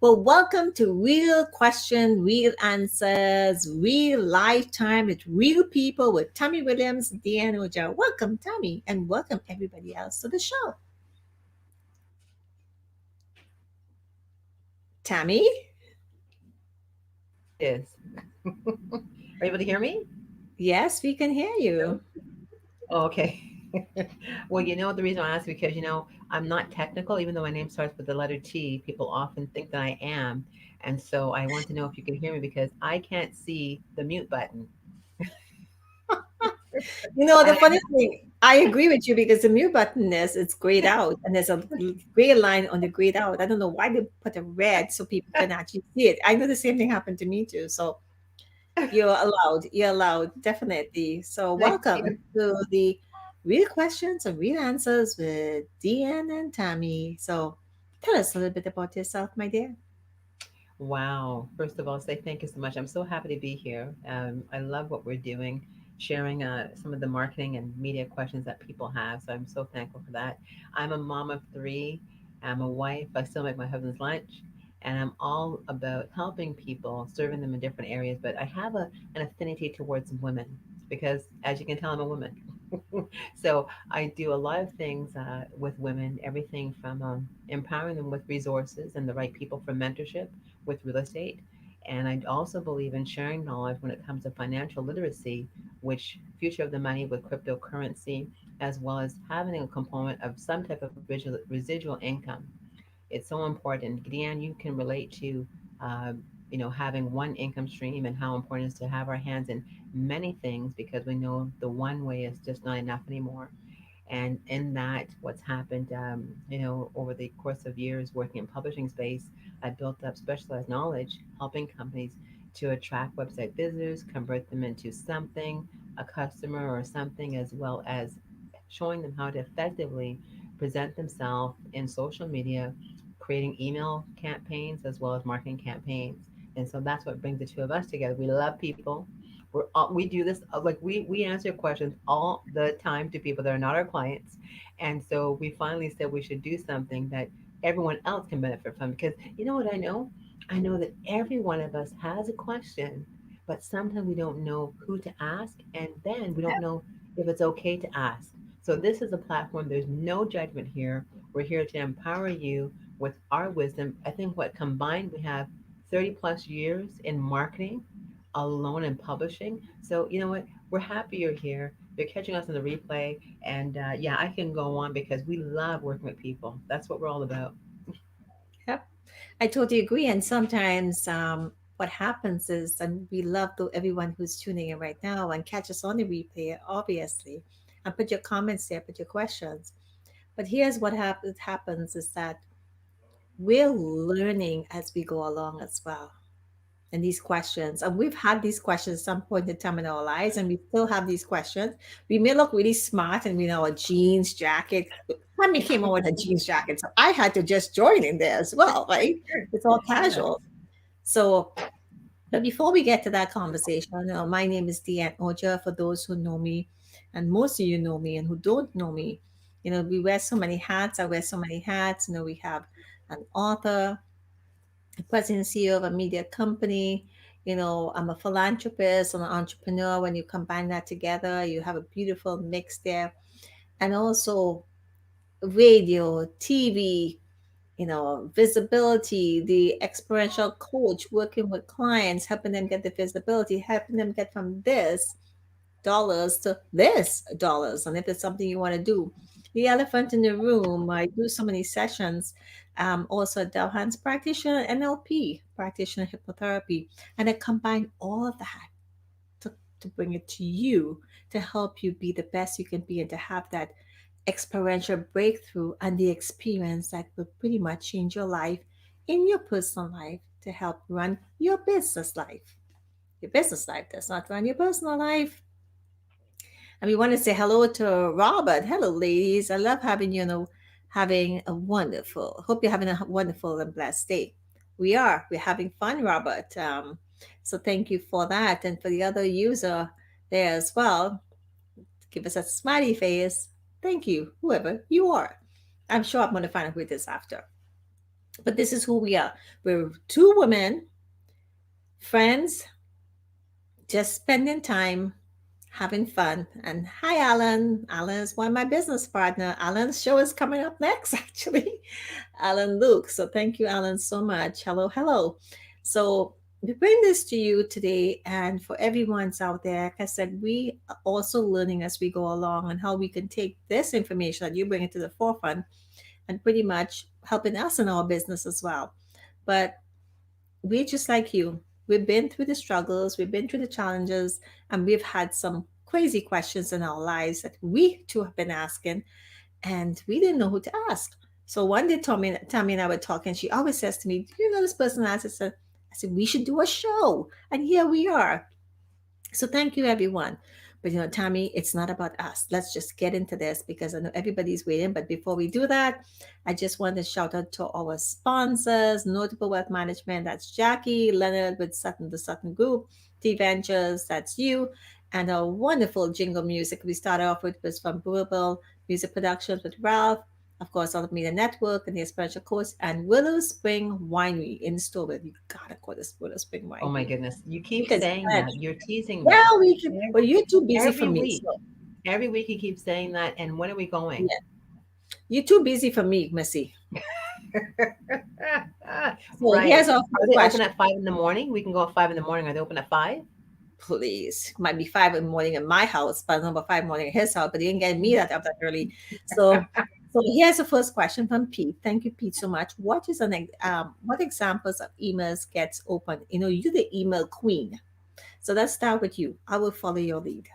Well, welcome to Real Question, Real Answers, Real Lifetime with real people with Tammy Williams, Dianne Ojar. Welcome, Tammy, and welcome everybody else to the show. Tammy? It is. Are you able to hear me? Yes, we can hear No? you. Oh, okay. Well, the reason I ask because I'm not technical, even though my name starts with the letter T. People often think that I am, and so I want to know if you can hear me because I can't see the mute button. The And funny thing, I agree with you because the mute button it's grayed out and there's a gray line on the grayed out. I don't know why they put a red so people can actually see it. I know the same thing happened to me too. So you're allowed. You're allowed, definitely. So, thank welcome you. to the Real Questions and Real Answers with Deanne and Tammy. So, tell us a little bit about yourself, my dear. Wow. First of all, say thank you so much. I'm so happy to be here. I love what we're doing, sharing some of the marketing and media questions that people have. So I'm so thankful for that. I'm a mom of three. I'm a wife. I still make my husband's lunch. And I'm all about helping people, serving them in different areas. But I have an affinity towards women because, as you can tell, I'm a woman. So I do a lot of things with women, everything from empowering them with resources and the right people for mentorship with real estate. And I also believe in sharing knowledge when it comes to financial literacy, which future of the money with cryptocurrency, as well as having a component of some type of residual income. It's so important. Deanne, you can relate to, having one income stream and how important it is to have our hands in many things because we know the one way is just not enough anymore. And in that, what's happened, over the course of years working in publishing space, I built up specialized knowledge, helping companies to attract website visitors, convert them into something, a customer or something, as well as showing them how to effectively present themselves in social media, creating email campaigns as well as marketing campaigns. And so that's what brings the two of us together. We love people. We do this like we answer questions all the time to people that are not our clients, and so we finally said we should do something that everyone else can benefit from. Because you know what I know? I know that every one of us has a question, but sometimes we don't know who to ask, and then we don't know if it's okay to ask. So this is a platform. There's no judgment here. We're here to empower you with our wisdom. I think what combined we have 30 plus years in marketing alone in publishing. So you know what? We're happy you're here. You're catching us on the replay, and yeah, I can go on because we love working with people. That's what we're all about. Yep. I totally agree. And sometimes what happens is, and we love everyone who's tuning in right now and catch us on the replay, obviously, and put your comments there, put your questions. But here's what happens is that we're learning as we go along as well. And these questions, and we've had these questions at some point in time in our lives, and we still have these questions. We may look really smart and we know a jeans jacket. Tammy came on with a jeans jacket, so I had to just join in there as well, right? It's all Yeah. casual. So, but before we get to that conversation, my name is Dianne Ojar. For those who know me, and most of you know me, and who don't know me, we wear so many hats. I wear so many hats. We have an author, president and CEO of a media company. I'm a philanthropist, I'm an entrepreneur. When you combine that together, you have a beautiful mix there. And also radio, TV, visibility, the experiential coach, working with clients, helping them get the visibility, helping them get from this dollars to this dollars. And if it's something you want to do, the elephant in the room, I do so many sessions. Also, a Dell Hands practitioner, NLP practitioner, hypnotherapy, and I combine all of that to, to bring it to you to help you be the best you can be and to have that experiential breakthrough and the experience that will pretty much change your life in your personal life to help run your business life. Your business life does not run your personal life. And we want to say hello to Robert. Hello, ladies. I love having having a wonderful. Hope you're having a wonderful and blessed day. We are. We're having fun, Robert. So thank you for that, and for the other user there as well. Give us a smiley face. Thank you, whoever you are. I'm sure I'm going to find out who it is after. But this is who we are. We're two women, friends, just spending time, having fun. And hi, Alan. Alan is one of my business partner. Alan's show is coming up next, actually. Alan Luke. So thank you, Alan, so much. Hello, hello. So we bring this to you today, and for everyone's out there, like I said, we are also learning as we go along and how we can take this information that you bring it to the forefront and pretty much helping us in our business as well. But we're just like you. We've been through the struggles, we've been through the challenges, and we've had some crazy questions in our lives that we too have been asking, and we didn't know who to ask. So one day, Tammy and I were talking. She always says to me, "Do you know this person?" I said, "We should do a show," and here we are. So thank you, everyone. But Tammy, it's not about us. Let's just get into this because I know everybody's waiting. But before we do that, I just want to shout out to our sponsors, Notable Wealth Management. That's Jackie Leonard with Sutton, the Sutton Group, T Ventures. That's you. And our wonderful jingle music we started off with was from Brewable Music Productions with Ralph. Of course, All Media Network and the Experiential Course and Willow Spring Winery in Stowell. You gotta call this Willow Spring Oh my Winery goodness. You keep because saying that. You're teasing yeah, me. we can. Well, you're too busy for Every me. week. So Every week you keep saying that. And when are we going? yeah, you're too busy for me, Missy. So Right. here's our Are first they open question. at 5 in the morning? We can go at 5 in the morning. Are they open at 5? Please, might be 5 in the morning in my house, but number 5 in the morning at his house. But he didn't get me that up that early. So, so here's the first question from Pete. Thank you, Pete, so much. What examples of emails gets open? You're the email queen. So let's start with you. I will follow your lead.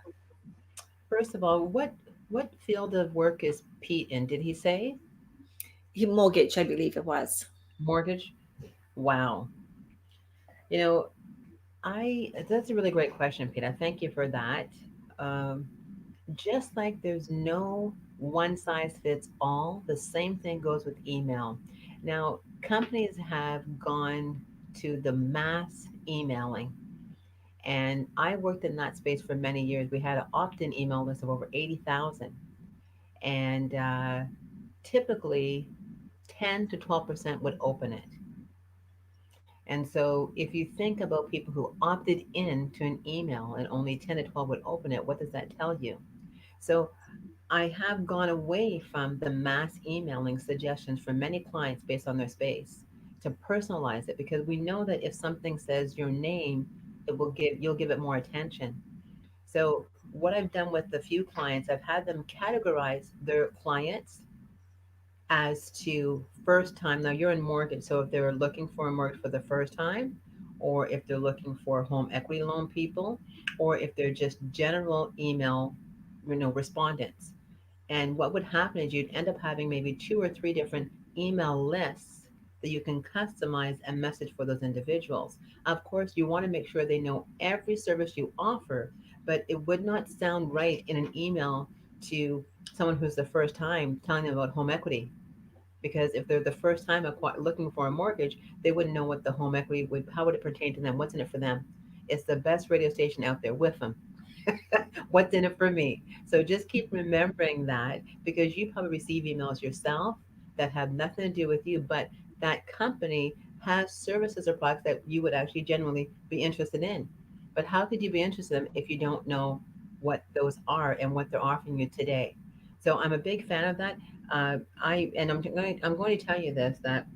First of all, what field of work is Pete in? Did he say Mortgage, I believe it was. mortgage? Wow. You know, I that's a really great question, Pete. I thank you for that. Um, just like there's no one size fits all, the same thing goes with email. Now, companies have gone to the mass emailing, and I worked in that space for many years. We had an opt in email list of over 80,000, and typically 10 to 12% would open it. And so, if you think about people who opted in to an email and only 10 to 12 would open it, what does that tell you? So, I have gone away from the mass emailing suggestions from many clients based on their space to personalize it, because we know that if something says your name, you'll give it more attention. So what I've done with the few clients, I've had them categorize their clients as to first time. Now you're in mortgage, so if they're looking for a mortgage for the first time, or if they're looking for home equity loan people, or if they're just general email, respondents. And what would happen is you'd end up having maybe two or three different email lists that you can customize and message for those individuals. Of course, you want to make sure they know every service you offer, but it would not sound right in an email to someone who's the first time telling them about home equity. Because if they're the first time looking for a mortgage, they wouldn't know what the home equity would, how would it pertain to them, what's in it for them. It's the best radio station out there with them. What's in it for me? So just keep remembering that, because you probably receive emails yourself that have nothing to do with you, but that company has services or products that you would actually genuinely be interested in. But how could you be interested in them if you don't know what those are and what they're offering you today? So I'm a big fan of that. I'm going to tell you this, that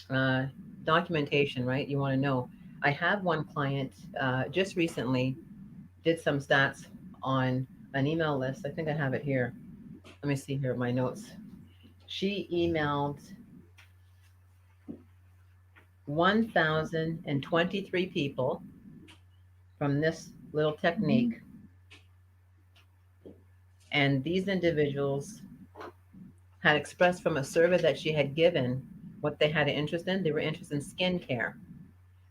uh, documentation, right? You want to know. I have one client just recently did some stats on an email list. I think I have it here. Let me see here my notes. She emailed 1,023 people from this little technique. And these individuals had expressed from a survey that she had given what they had an interest in. They were interested in skincare.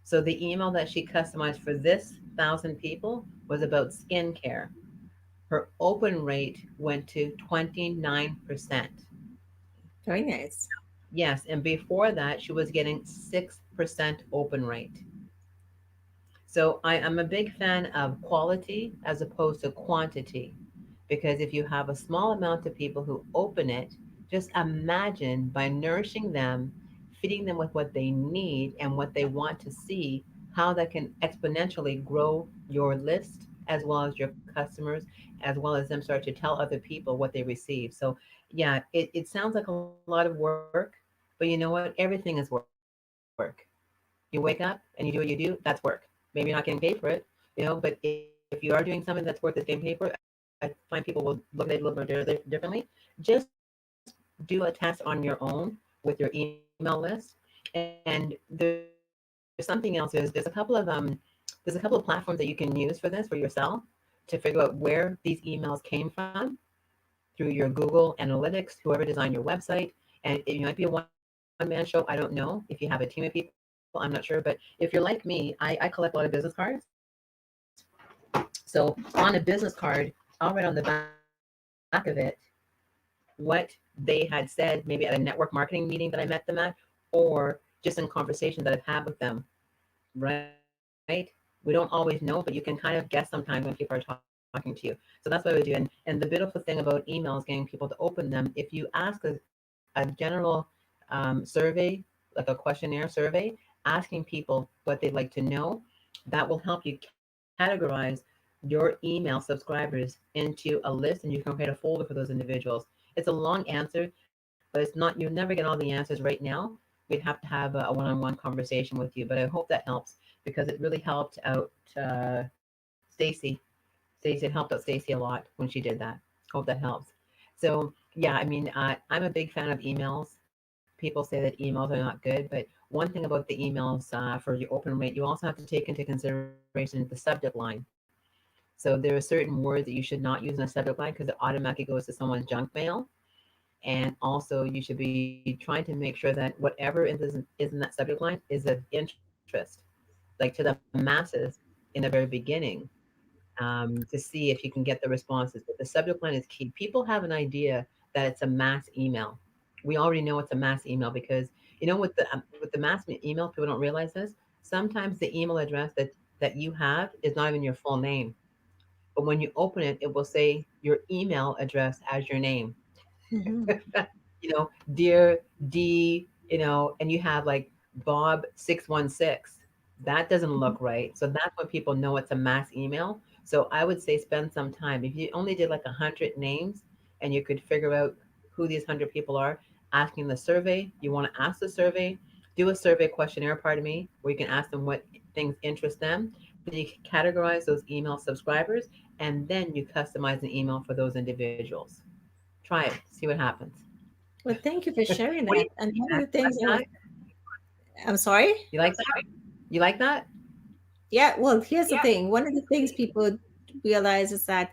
So the email that she customized for this 1,000 people was about skincare. Her open rate went to 29%. Very nice. Yes, and before that, she was getting 6% open rate. So I am a big fan of quality as opposed to quantity, because if you have a small amount of people who open it, just imagine by nourishing them, feeding them with what they need and what they want to see, how that can exponentially grow your list as well as your customers, as well as them start to tell other people what they receive. So, yeah, it sounds like a lot of work, but you know what? Everything is work. You wake up and you do what you do, that's work. Maybe you're not getting paid for it, but if you are doing something that's worth this getting paid for, I find people will look at it a little bit differently. Just do a test on your own with your email list. And there's something else is there's a couple of platforms that you can use for this for yourself to figure out where these emails came from through your Google Analytics, whoever designed your website. And it might be a one man show. I don't know. If you have a team of people, I'm not sure. But if you're like me, I collect a lot of business cards. So on a business card, I'll write on the back of it what they had said, maybe at a network marketing meeting that I met them at, or just in conversations that I've had with them, right? We don't always know, but you can kind of guess sometimes when people are talking to you. So that's what I would do. And the beautiful thing about emails, getting people to open them, if you ask a general survey, like a questionnaire survey, asking people what they'd like to know, that will help you categorize your email subscribers into a list, and you can create a folder for those individuals. It's a long answer, but it's not, you'll never get all the answers right now. We'd have to have a one-on-one conversation with you, but I hope that helps because it really helped out Stacy. Stacy, it helped out Stacy a lot when she did that. Hope that helps. So yeah, I mean, I'm a big fan of emails. People say that emails are not good, but one thing about the emails for your open rate, you also have to take into consideration the subject line. So there are certain words that you should not use in a subject line because it automatically goes to someone's junk mail. And also, you should be trying to make sure that whatever is in that subject line is of interest, like to the masses in the very beginning, to see if you can get the responses. But the subject line is key. People have an idea that it's a mass email. We already know it's a mass email because with the mass email, people don't realize this. Sometimes the email address that you have is not even your full name, but when you open it, it will say your email address as your name. Hmm. Dear D, and you have like Bob 616. That doesn't look right. So that's when people know it's a mass email. So I would say spend some time. If you only did like 100 names and you could figure out who these 100 people are, asking the survey, you want to ask the survey, do a survey questionnaire, pardon me, where you can ask them what things interest them. Then you can categorize those email subscribers, and then you customize an email for those individuals. Try it, see what happens. Well, thank you for sharing What do that. you And think, one of Anne? the You like things I was, that? I'm sorry. You like that? You like that? Yeah, well, here's the Yeah. thing. One of the things people realize is that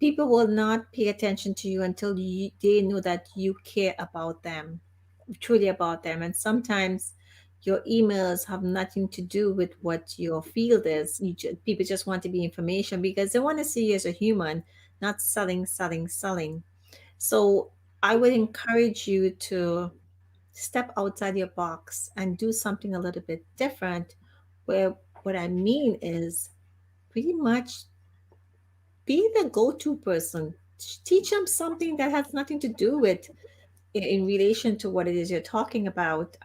people will not pay attention to you until they know that you care about them, truly about them. And sometimes your emails have nothing to do with what your field is. People just want to be information because they want to see you as a human, not selling, selling, selling. So I would encourage you to step outside your box and do something a little bit different. Where what I mean is pretty much be the go-to person. Teach them something that has nothing to do with in relation to what it is you're talking about,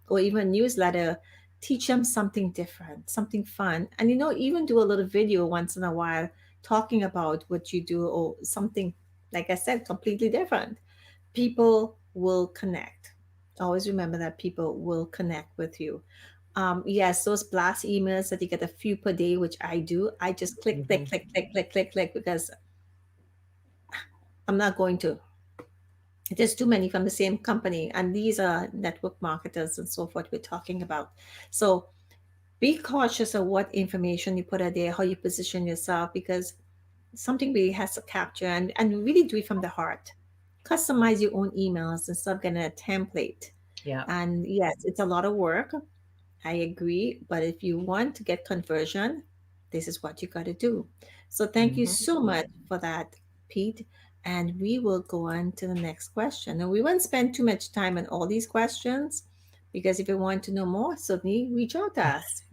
or even newsletter. Teach them something different, something fun, and even do a little video once in a while talking about what you do or something. Like I said, completely different. People will connect. Always remember that people will connect with you. Yes, those blast emails that you get a few per day, which I do, I just click, click, Hmm. click, click, click, click, click, because I'm not going to. There's too many from the same company, and these are network marketers and so forth we're talking about. So be cautious of what information you put out there, how you position yourself, because something really has to capture and really do it from the heart. Customize your own emails instead of getting a template. Yeah. And yes, it's a lot of work. I agree. But if you want to get conversion, this is what you got to do. So thank you Hmm. so much for that, Pete. And we will go on to the next question. And we won't spend too much time on all these questions because if you want to know more, certainly reach out to us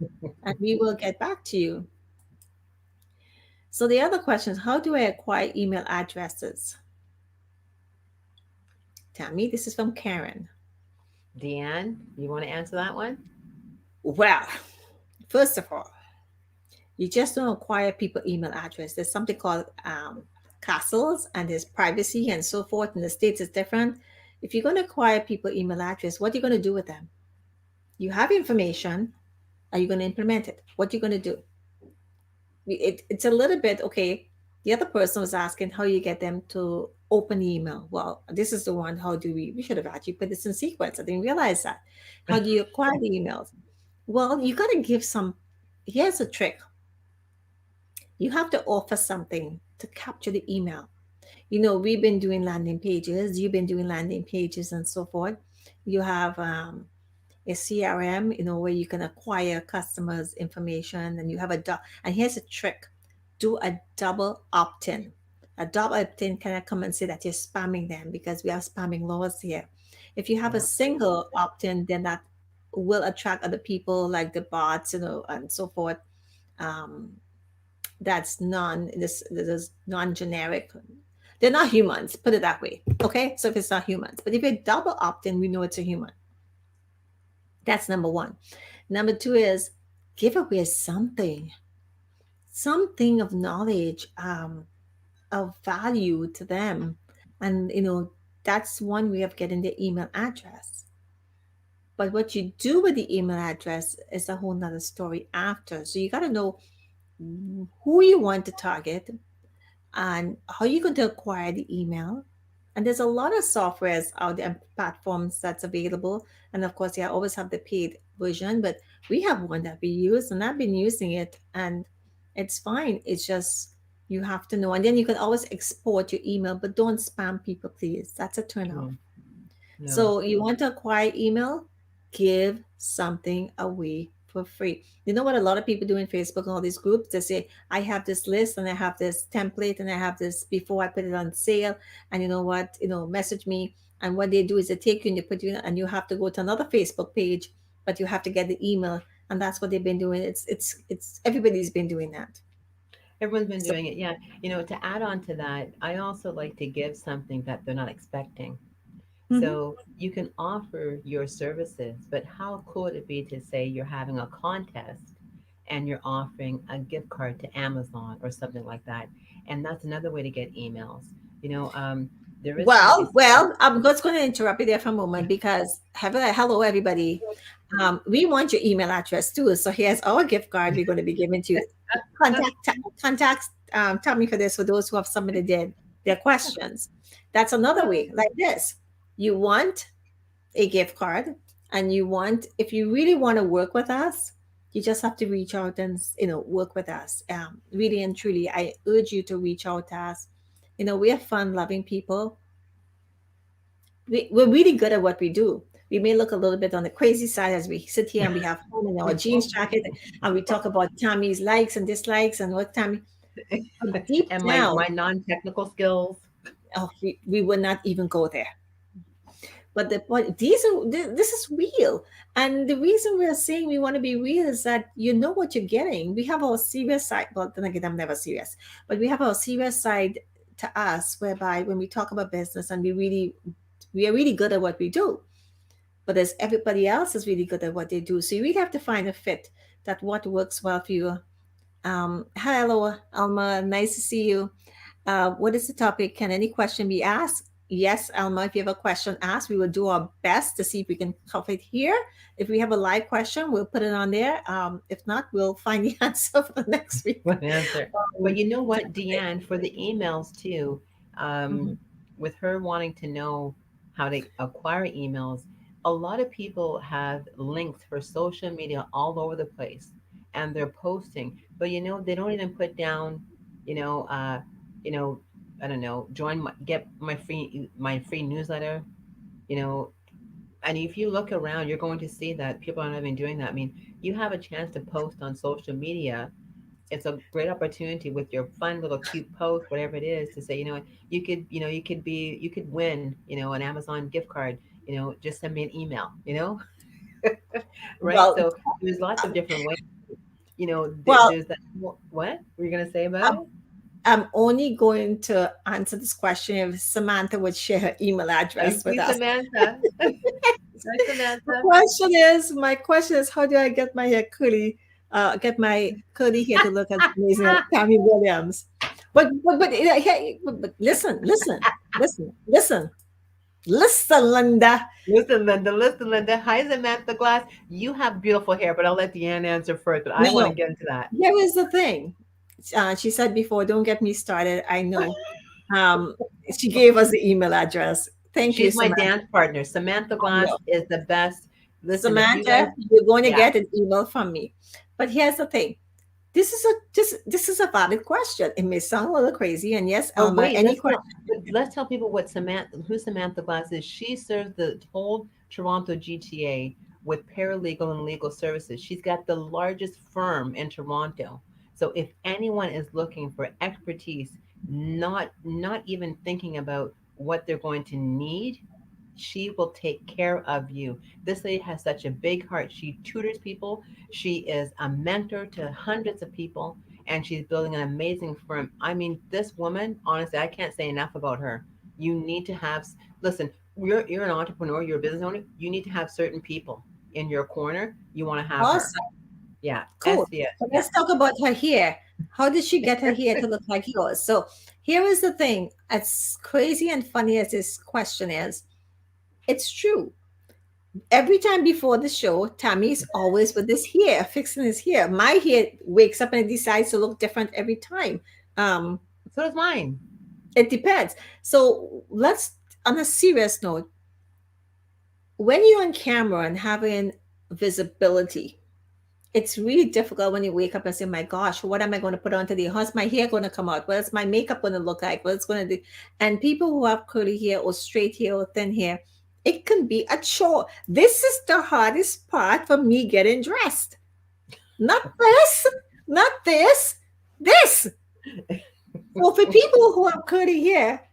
and we will get back to you. So the other question is, how do I acquire email addresses? Tammy, this is from Karen. Deanne, you want to answer that one? Well, first of all, you just don't acquire people email address. There's something called castles, and there's privacy and so forth. In the States, it's different. If you're going to acquire people email address, what are you going to do with them? You have information. Are you going to implement it? What are you going to do? It's a little bit okay. The other person was asking how you get them to open the email. Well, this is the one. How do we should have actually put this in sequence. I didn't realize that. How do you acquire the emails? Well, you got to give some. Here's a trick. You have to offer something to capture the email. We've been doing landing pages, you've been doing landing pages and so forth. You have a CRM, where you can acquire customers' information, and you have and here's a trick: do a double opt-in. A double opt-in cannot come and say that you're spamming them, because we have spamming laws here. If you have a Yeah. single opt-in, then that will attract other people like the bots, and so forth. Um, that's this is non-generic. They're not humans, put it that way. Okay, so if it's not humans, but if you're double opt-in, we know it's a human. That's number one. Number two is give away something of knowledge, of value to them. And that's one way of getting the email address. But what you do with the email address is a whole nother story after. So you got to know who you want to target, and how you're going to acquire the email. And there's a lot of softwares out there and platforms that's available. And of course, you always have the paid version, but we have one that we use, and I've been using it, and it's fine. It's just you have to know. And then you can always export your email, but don't spam people, please. That's a turn off. No. No. So you want to acquire email? Give something away for free. You know what a lot of people do in Facebook and all these groups? They say, I have this list and I have this template and I have this before I put it on sale. And you know what? Message me. And what they do is they take you and they put you in, and you have to go to another Facebook page, but you have to get the email. And that's what they've been doing. It's everybody's been doing that. Everyone's been So doing it. Yeah. To add on to that, I also like to give something that they're not expecting. mhm. So you can offer your services, but how cool would it be to say you're having a contest and you're offering a gift card to Amazon or something like that? And that's another way to get emails. You know, um, there is something. I'm just going to interrupt you there for a moment, because hello, everybody. We want your email address too. So here's our gift card we're going to be giving to you. Contact Tommy for this, for those who have submitted their questions. That's another way, like this. You want a gift card, and if you really want to work with us, you just have to reach out and work with us. Really and truly, I urge you to reach out to us. We are fun loving people. We're really good at what we do. We may look a little bit on the crazy side as we sit here and we have fun in our jeans jacket, and we talk about Tammy's likes and dislikes and what Tammy. But deep And my down, non-technical skills. oh, we would not even go there. But the point, this is real, and the reason we are saying we want to be real is that you know what you're getting. We have our serious side. Well, then again, I'm never serious, but we have our serious side to us, whereby when we talk about business, and we are really good at what we do, but as everybody else is really good at what they do. So you really have to find a fit that what works well for you. Hello, Alma. Nice to see you. What is the topic? Can any question be asked? Yes, Alma, if you have a question, ask. We will do our best to see if we can cover it here. If we have a live question, we'll put it on there. If not, we'll find the answer for next week. One answer. But Um, you know what, Deanne, for the emails too, um, mhm. with her wanting to know how to acquire emails, a lot of people have links for social media all over the place and they're posting, but they don't even put down, you know, uh, you know, I don't know, get my free newsletter, you know, and if you look around, you're going to see that people are not even doing that. I mean, you have a chance to post on social media. It's a great opportunity with your fun little cute post, whatever it is, to say, you could win, an Amazon gift card, just send me an email, right? Well, So there's lots of different ways. well, There's that. What were you gonna say about I'm, it? I'm only going to answer this question if Samantha would share her email address with Please, us. Samantha. Hi, The Samantha. my question is, how do I get my hair curly? Get my curly hair to look as amazing as Tammy Williams. But listen, Linda. Listen, Linda. Hi, Samantha Glass. You have beautiful hair, but I'll let Deanne answer first. But I want to No, get into that. here is the thing. She said before, don't get me started. I know. Um, she gave us the email address. Thank you, She's my Samantha. dance partner. Samantha I Glass know. is the best. Listen, if you guys, Samantha, you're going to yeah, get an email from me. But here's the thing. This is a valid question. It may sound a little crazy, and yes, but Elma, wait, any question. let's tell people what Samantha, who Samantha Glass is. She serves the whole Toronto GTA with paralegal and legal services. She's got the largest firm in Toronto. So if anyone is looking for expertise, not even thinking about what they're going to need, she will take care of you. This lady has such a big heart. She tutors people. She is a mentor to hundreds of people, and she's building an amazing firm. I mean, this woman, honestly, I can't say enough about her. You need to have, listen, you're an entrepreneur, you're a business owner, you need to have certain people in your corner. You want to have her. Awesome. Yeah, Cool. SBS. But Yeah. let's talk about her hair. How did she get her hair to look like yours? So here is the thing. As crazy and funny as this question is, it's true. Every time before the show, Tammy's always with his hair, fixing his hair. My hair wakes up and it decides to look different every time. Um, So does mine. it depends. So let's, on a serious note, when you're on camera and having visibility, it's really difficult when you wake up and say, my gosh, what am I going to put on today? How's my hair going to come out? What's my makeup going to look like? What's going to do? And people who have curly hair or straight hair or thin hair, it can be a chore. This is the hardest part for me getting dressed. Not this, not this, this. So for people who have curly hair,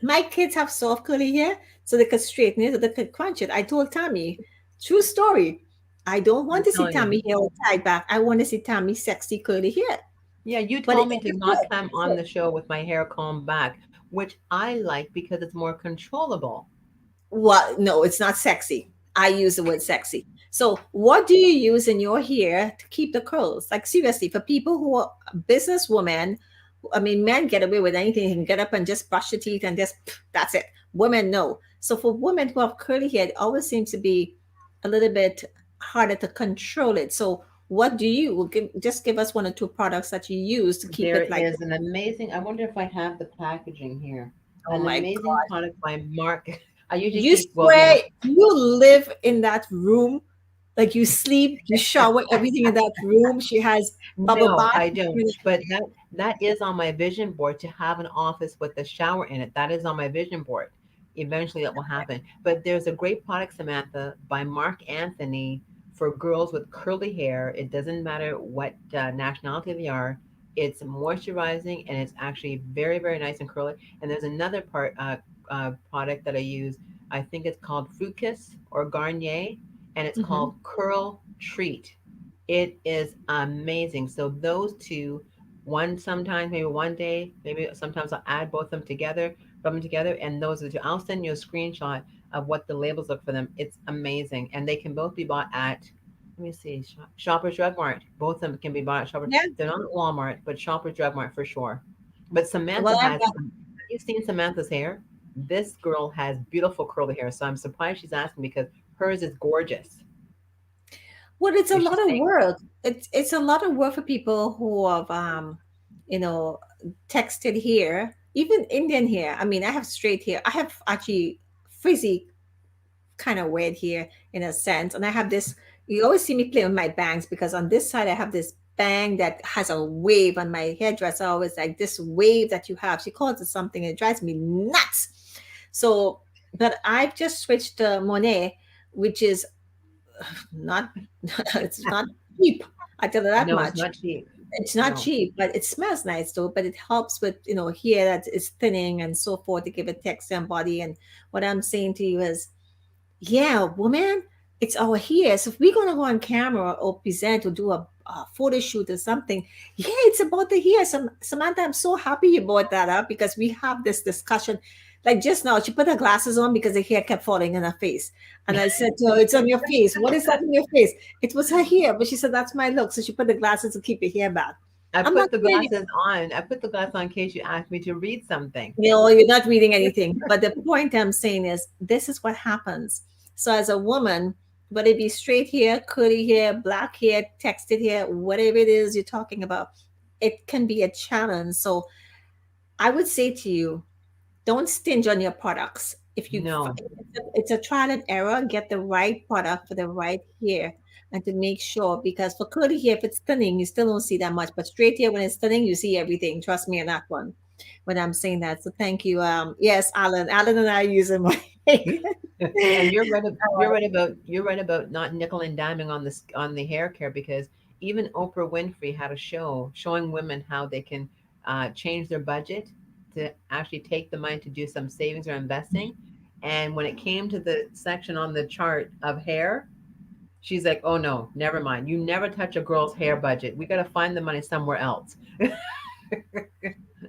my kids have soft curly hair, so they could straighten it, so they could crunch it. I told Tammy, true story. I don't I'm want to see telling you. Tammy hair all tied back. I want to see Tammy sexy curly hair. Yeah, you But told me to it not works. come on the show with my hair combed back, which I like because it's more controllable. Well, no, it's not sexy. I use the word sexy. So, what do you use in your hair to keep the curls? Like seriously, for people who are businesswomen, I mean, men get away with anything. You can get up and just brush your teeth and just that's it. Women, no. So for women who have curly hair, it always seems to be a little bit harder to control it. So, what do you just give us one or two products that you use to keep There it like? is an amazing, I wonder if I have the packaging here. Oh An my amazing product by Mark. I usually You keep, well, swear you live in that room, like you sleep, you shower, everything in that room. She has bubble no, bath. I don't. But that is on my vision board to have an office with a shower in it. That is on my vision board. Eventually that will happen. But there's a great product, Samantha, by Mark Anthony for girls with curly hair. It doesn't matter what nationality they are. It's moisturizing and it's actually very, very nice and curly. And there's another product that I use. I think it's called Fruit Kiss or Garnier, and it's Mhm. called Curl Treat. It is amazing. So those two, one sometimes, maybe one day, maybe sometimes I'll add both of them together, rub them together, and those are the two. I'll send you a screenshot of what the labels look for them. It's amazing, and they can both be bought at. Let me see, Shoppers Drug Mart. Both of them can be bought at Shoppers. Yeah. They're not at Walmart, but Shoppers Drug Mart for sure. But Well, Samantha I've has. got, Have you seen Samantha's hair? This girl has beautiful curly hair, so I'm surprised she's asking because hers is gorgeous. well, it's a Is she lot of saying? work. It's a lot of work for people who have you know, texted here, even Indian hair. I mean, I have straight hair. I have actually frizzy kind of weird here in a sense. And I have this, you always see me play with my bangs because on this side I have this bang that has a wave on my hairdresser. Always like this wave that you have. She calls it something and it drives me nuts. So, but I've just switched to Monet, which is not, it's not cheap. I tell you that No, it's much. not cheap. It's not No. cheap, but it smells nice though. But it helps with, hair that is thinning and so forth to give it texture and body. And what I'm saying to you is, yeah, woman, it's our here. So if we're gonna go on camera or present or do a photo shoot or something, yeah, it's about the hair. Samantha, I'm so happy you brought that up because we have this discussion. Like just now, she put her glasses on because the hair kept falling in her face. And I said to her, "It's on your face. What is that in your face?" It was her hair, but she said, "That's my look." So she put the glasses to keep her hair back. I I'm not put the kidding you. glasses on. I put the glasses on in case you asked me to read something. No, you're not reading anything. But the point I'm saying is this is what happens. So as a woman, whether it be straight hair, curly hair, black hair, texted hair, whatever it is you're talking about, it can be a challenge. So I would say to you, don't stinge on your products. If you, No. it's a trial and error. Get the right product for the right hair, and to make sure, because for curly hair, if it's thinning, you still don't see that much. But straight hair, when it's thinning, you see everything. Trust me on that one. When I'm saying that, so thank you. Yes, Alan. Alan and I are using my. And you're right about not nickel and diming on this on the hair care, because even Oprah Winfrey had a show showing women how they can change their budget to actually take the money to do some savings or investing. And when it came to the section on the chart of hair, she's like, "Oh no, never mind. You never touch a girl's hair budget. We got to find the money somewhere else."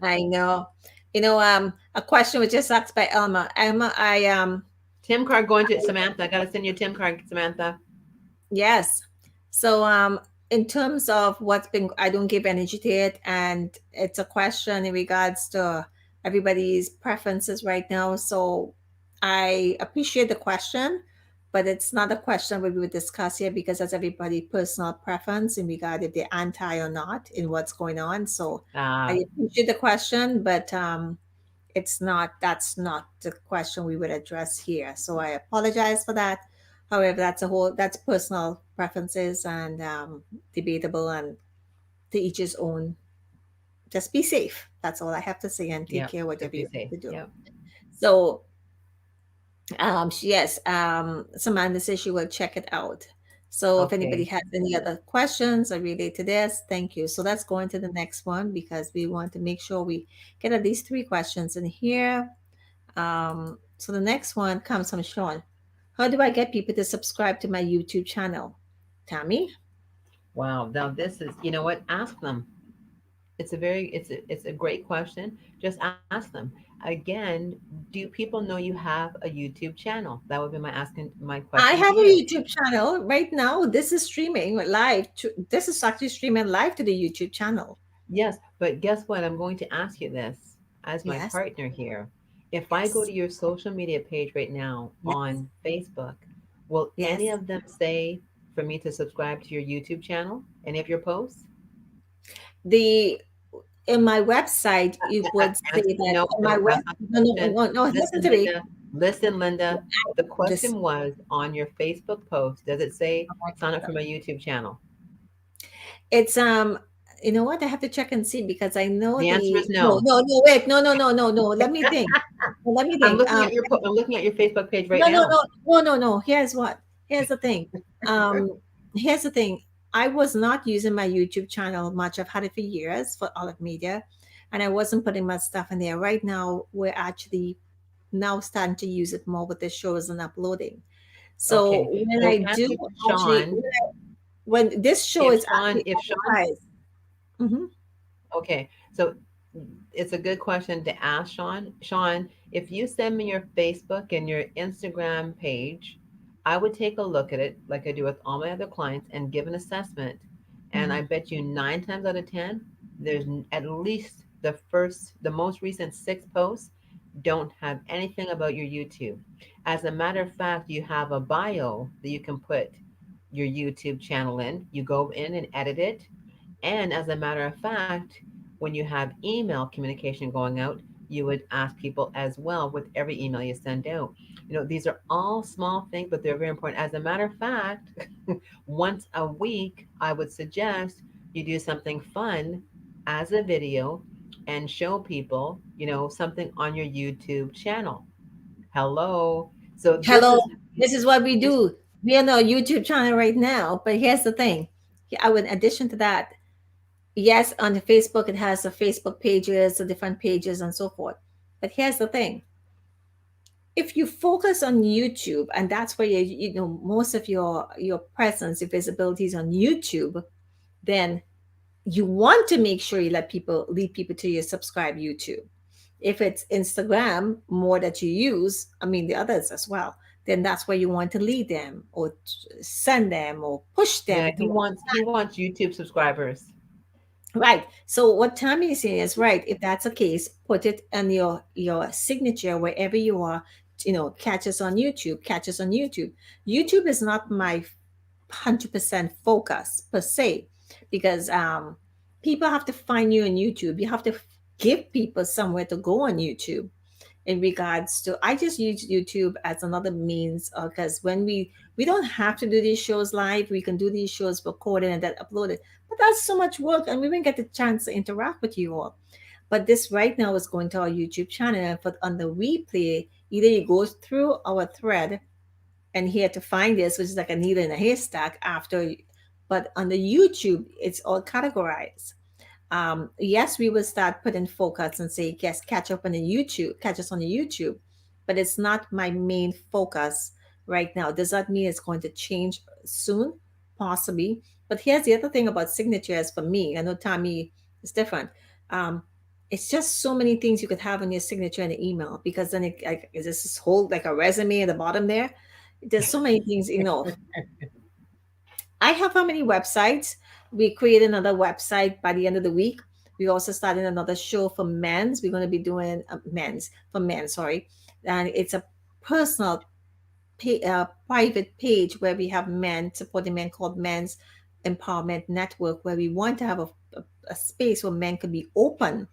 I know. A question was just asked by Elma. Elma, Tim card going to Samantha. I got to send you a Tim card, Samantha. yes. So in terms of what's been, I don't give energy to it, and it's a question in regards to everybody's preferences right now. So I appreciate the question, but it's not a question we would discuss here because that's everybody' personal preference in regard if they're anti or not in what's going on. So Uh, I appreciate the question, but it's not, that's not the question we would address here, so I apologize for that. However, that's personal preferences, and debatable, and to each his own. Just be safe, that's all I have to say, and take yep. care Just whatever be you safe. have to do. Yep. So yes, Samantha says she will check it out. So if anybody Okay. has any other questions or relate to this, thank you. So let's go into the next one because we want to make sure we get at least three questions in here. So the next one comes from Sean. How do I get people to subscribe to my YouTube channel? Tammy? Wow. Now this is, you know what? Ask them. It's a great question. Just ask them. Again, do people know you have a YouTube channel? That would be my I question to have a you. YouTube channel right now. This is streaming live. This is actually streaming live to the YouTube channel. Yes, but guess what? I'm going to ask you this as my Yes, partner here. If I go yes, to your social media page right now yes, on Facebook, will any yes. of them say for me to subscribe to your YouTube channel? Any of your posts? The In my website, it would say Answer, that no, on my no, web. that's not the No, no, question. no, no. Listen Listen, to me. Linda. Listen, Linda. The This. question was on your Facebook post, does it say sign up for my YouTube channel? It's You know what? I have to check and see because I know The answer is no, no. no, no, wait, no, no, no, no, no. Let me think. Let me I'm think. looking at I'm looking at your Facebook page right No, no, now. no, no, no, no. Here's what. Here's the thing. Um, Here's the thing. I was not using my YouTube channel much. I've had it for years for Olive Media, and I wasn't putting much stuff in there. Right now, we're actually now starting to use it more with the shows and uploading. So Okay. when So I do answer actually, Sean. when this show If is Sean, actually if Sean, advertised, hmm okay. So it's a good question to ask Sean. Sean, if you send me your Facebook and your Instagram page, I would take a look at it like I do with all my other clients and give an assessment. And I bet you 9 times out of 10, there's at least the most recent 6 posts don't have anything about your YouTube. As a matter of fact, you have a bio that you can put your YouTube channel in. You go in and edit it. And as a matter of fact, when you have email communication going out, you would ask people as well with every email you send out. These are all small things, but they're very important. As a matter of fact, once a week, I would suggest you do something fun as a video and show people, something on your YouTube channel. Hello. So this hello, is this is what we this do. We are on our YouTube channel right now. But here's the thing. I would, in addition to that, yes, on the Facebook, it has the Facebook pages, the different pages, and so forth. But here's the thing: if you focus on YouTube, and that's where most of your presence, your visibility is on YouTube, then you want to make sure you lead people to your subscribe YouTube. If it's Instagram more that you use, I mean the others as well, then that's where you want to lead them or send them or push Yeah, them to. he wants YouTube subscribers. Right. So what Tammy is saying is right. If that's the case, put it on your signature wherever you are. Catch us on YouTube. Catch us on YouTube. YouTube is not my 100% focus per se, because people have to find you on YouTube. You have to give people somewhere to go on YouTube. In regards to, I just use YouTube as another means, because when we don't have to do these shows live, we can do these shows recorded and then uploaded, but that's so much work and we won't get the chance to interact with you all. But this right now is going to our YouTube channel, and for on the replay, either you go through our thread and here to find this, which is like a needle in a haystack after, but on the YouTube it's all categorized. Yes, we will start putting focus and say, yes, catch up on the YouTube, catch us on the YouTube, but it's not my main focus right now. Does that mean it's going to change soon? Possibly. But here's the other thing about signatures for me. I know Tommy is different. Um, it's just so many things you could have on your signature in the email, because then it like, is this whole like a resume at the bottom there? There's so many things. I have how many websites? We create another website by the end of the week. We also started another show for men's. We're going to be doing men's for men, sorry. And it's a personal private page where we have men supporting men, called Men's Empowerment Network, where we want to have a space where men can be open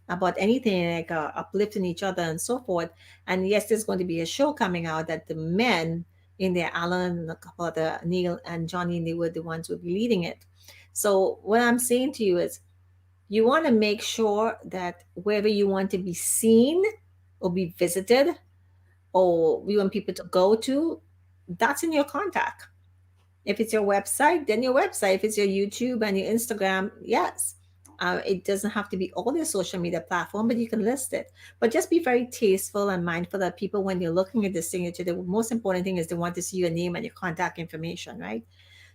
about anything, like uplifting each other and so forth. And yes, there's going to be a show coming out that the men in there, Alan and a couple other, Neil and Johnny, they were the ones who will be leading it. So what I'm saying to you is, you want to make sure that wherever you want to be seen or be visited, or you want people to go to, that's in your contact. If it's your website, then your website. If it's your YouTube and your Instagram, yes. It doesn't have to be all your social media platform, but you can list it. But just be very tasteful and mindful that people, when you're looking at the signature, the most important thing is they want to see your name and your contact information, right?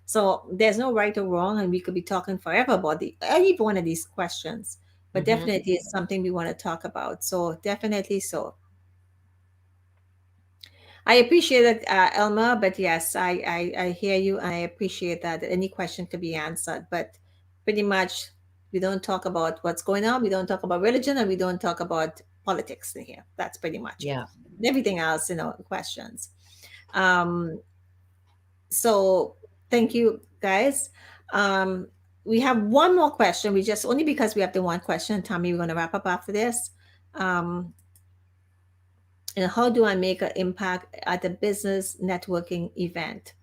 So there's no right or wrong, and we could be talking forever about any one of these questions. But Hmm. definitely, it's something we want to talk about. So definitely so. I appreciate it, Elma, but yes, I hear you. And I appreciate that any question could be answered. But pretty much, we don't talk about what's going on. We don't talk about religion, and we don't talk about politics in here. That's pretty much it. Yeah. Everything else, questions. Um, so thank you, guys. Um, we have one more question. We just only because we have the one question, Tommy. We're going to wrap up after this. Um, and how do I make an impact at a business networking event?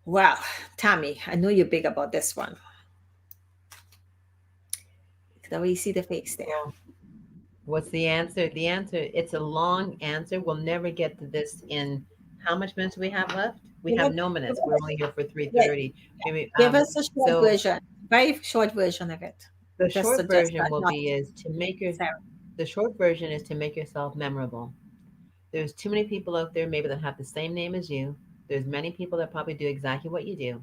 Well, Tammy, I know you're big about this one. The way you see the face there. Well, what's the answer? The answer, it's a long answer. We'll never get to this in how much minutes do we have left? We Give have us, no give minutes. We're us, only here for yeah, 3:30. Maybe give us a short so version, very short version of it. the Just short suggest version that, will not be is to make your Sarah. the short version is to make yourself memorable. There's too many people out there maybe that have the same name as you. There's many people that probably do exactly what you do.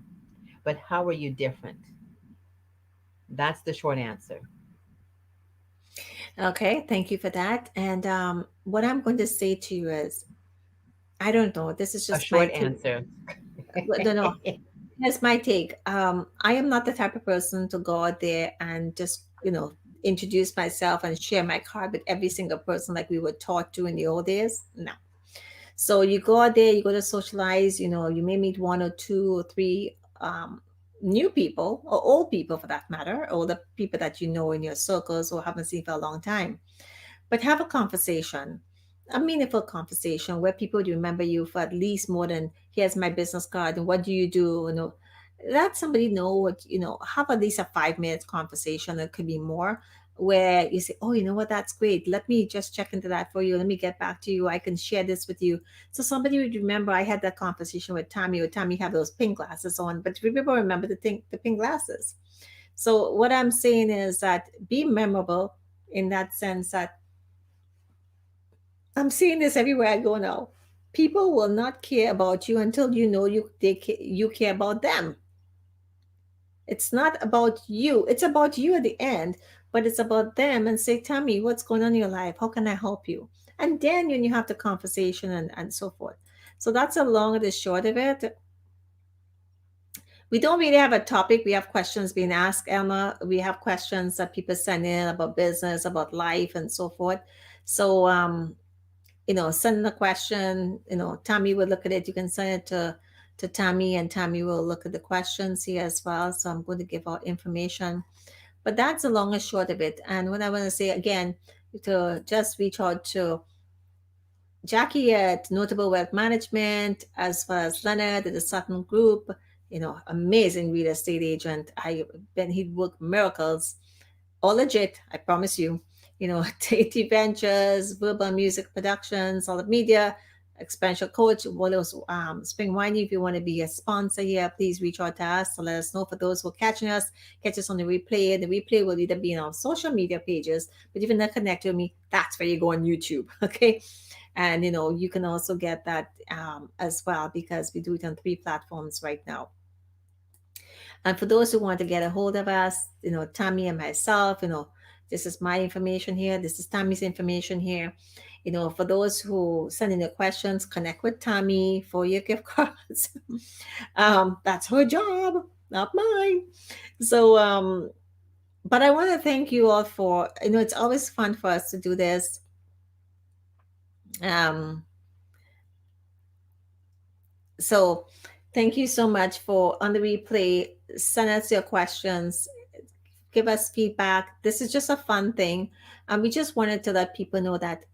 But how are you different? That's the short answer. Okay, thank you for that. And what I'm going to say to you is, I don't know. This is A just my short take. answer. No, no. Here's my take. I am not the type of person to go out there and just, introduce myself and share my card with every single person like we were taught to in the old days. No. So you go out there, you go to socialize, you may meet one or two or three new people, or old people for that matter, or the people that you know in your circles or haven't seen for a long time. But have a conversation, a meaningful conversation where people would remember you for at least more than, here's my business card and what do you do? Let somebody know what, have at least a 5 minute conversation. It could be more, where you say, oh, you know what, that's great. Let me just check into that for you. Let me get back to you. I can share this with you. So somebody would remember I had that conversation with Tommy, or Tommy have those pink glasses on, but people remember the pink glasses. So what I'm saying is that be memorable in that sense that I'm seeing this everywhere I go now. People will not care about you until you know you care about them. It's not about you. It's about you at the end, but it's about them, and say, tell me what's going on in your life. How can I help you? And then when you have the conversation and so forth. So that's the long and the short of it. We don't really have a topic. We have questions being asked, Emma. We have questions that people send in about business, about life, and so forth. So, send in a question. Tammy will look at it. You can send it to Tammy, and Tammy will look at the questions here as well. So I'm going to give out information. But that's the long and short of it. And what I want to say again, to just reach out to Jackie at Notable Wealth Management, as well as Leonard at the Sutton Group, amazing real estate agent. He'd work miracles, all legit, I promise you. Tate Ventures, Verbal Music Productions, all the media, expansion coach, what else? Spring Winey, if you want to be a sponsor here, please reach out to us to let us know. For those who are catching us, catch us on the replay. The replay will either be on our social media pages, but if you're not connected with me, that's where you go on YouTube. Okay. And you can also get that as well, because we do it on 3 platforms right now. And for those who want to get a hold of us, Tammy and myself, this is my information here. This is Tammy's information here. For those who send in their questions, connect with Tammy for your gift cards. That's her job, not mine. So, but I want to thank you all for, it's always fun for us to do this. Um, so thank you so much for on the replay. Send us your questions, give us feedback. This is just a fun thing. And we just wanted to let people know that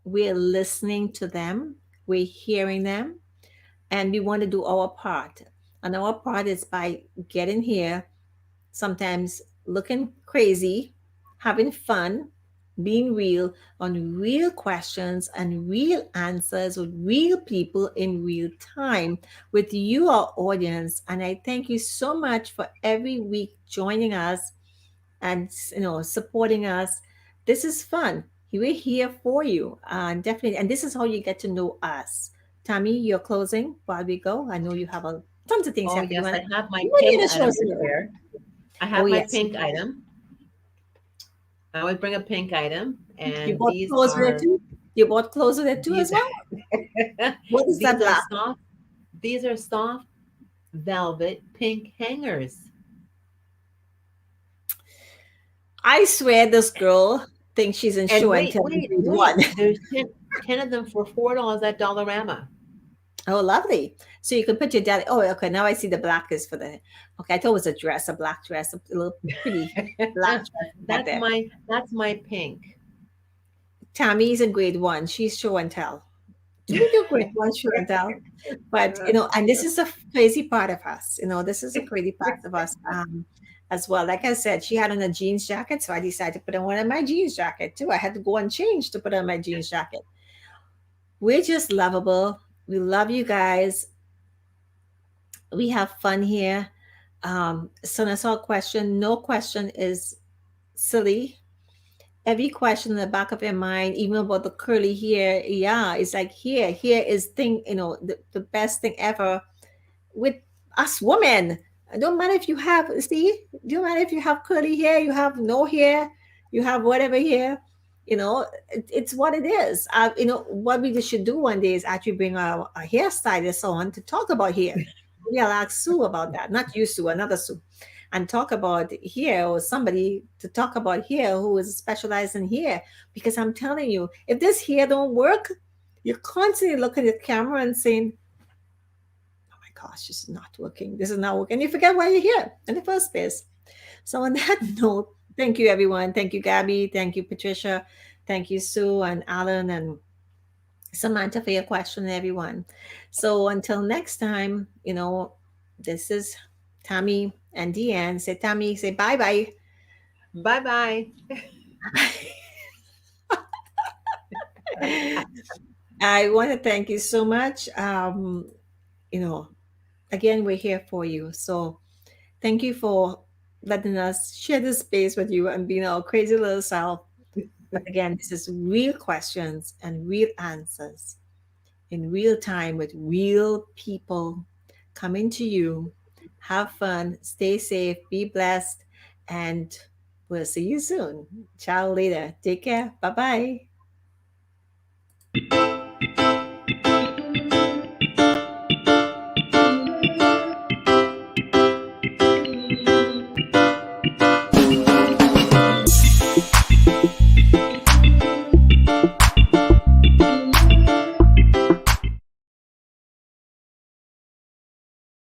we're listening to them, we're hearing them, and we want to do our part. And our part is by getting here, sometimes looking crazy, having fun, being real on real questions and real answers with real people in real time with you, our audience. And I thank you so much for every week joining us and supporting us. This is fun. We're here for you, definitely. And this is how you get to know us. Tammy, you're closing while we go. I know you have tons of things Oh, happen. yes, I have my You want pink to show item us to here? share. I Oh have my yes, pink item. I always bring a pink item, you and bought these clothes with it are too. You bought clothes with it too these as well. What is that these are black? soft. These are soft velvet pink hangers. I swear, this girl thinks she's in And show and wait, tell wait, grade wait. one. There's 10 of them for $4 at Dollarama. Oh, lovely. So you can put your daddy. Oh, okay. Now I see the black is for the. Okay, I thought it was a dress, a black dress, a little pretty black dress you had there. That's my pink. Tammy's in grade one. She's show and tell. Do we do grade one show and tell? But and this is the crazy part of us. This is a crazy part of us as well. Like I said, she had on a jeans jacket, so I decided to put on one of my jeans jacket too. I had to go and change to put on my jeans jacket. We're just lovable. We love you guys. We have fun here. So that's our question. No question is silly. Every question in the back of your mind, even about the curly hair, yeah, it's like here is thing, the best thing ever with us women. It don't matter if you have, see, it don't matter if you have curly hair, you have no hair, you have whatever hair, it's what it is. What we should do one day is actually bring a hairstylist on to talk about hair. Maybe I'll ask Sue about that, not you, Sue, another Sue, and talk about hair, or somebody to talk about hair who is specialized in hair. Because I'm telling you, if this hair don't work, you're constantly looking at the camera and saying, oh my gosh, this is not working. This is not working. You forget why you're here in the first place. So, on that note, thank you, everyone. Thank you, Gabby. Thank you, Patricia. Thank you, Sue and Alan and Samantha, for your question, everyone. So, until next time, this is Tammy and Deanne. Say, Tammy, say bye bye. Bye bye. I want to thank you so much. You know, again, we're here for you. So, thank you for letting us share this space with you and being our crazy little self. But again, this is real questions and real answers in real time with real people coming to you. Have fun, stay safe, be blessed, and We'll see you soon. Ciao later. Take care. Bye bye.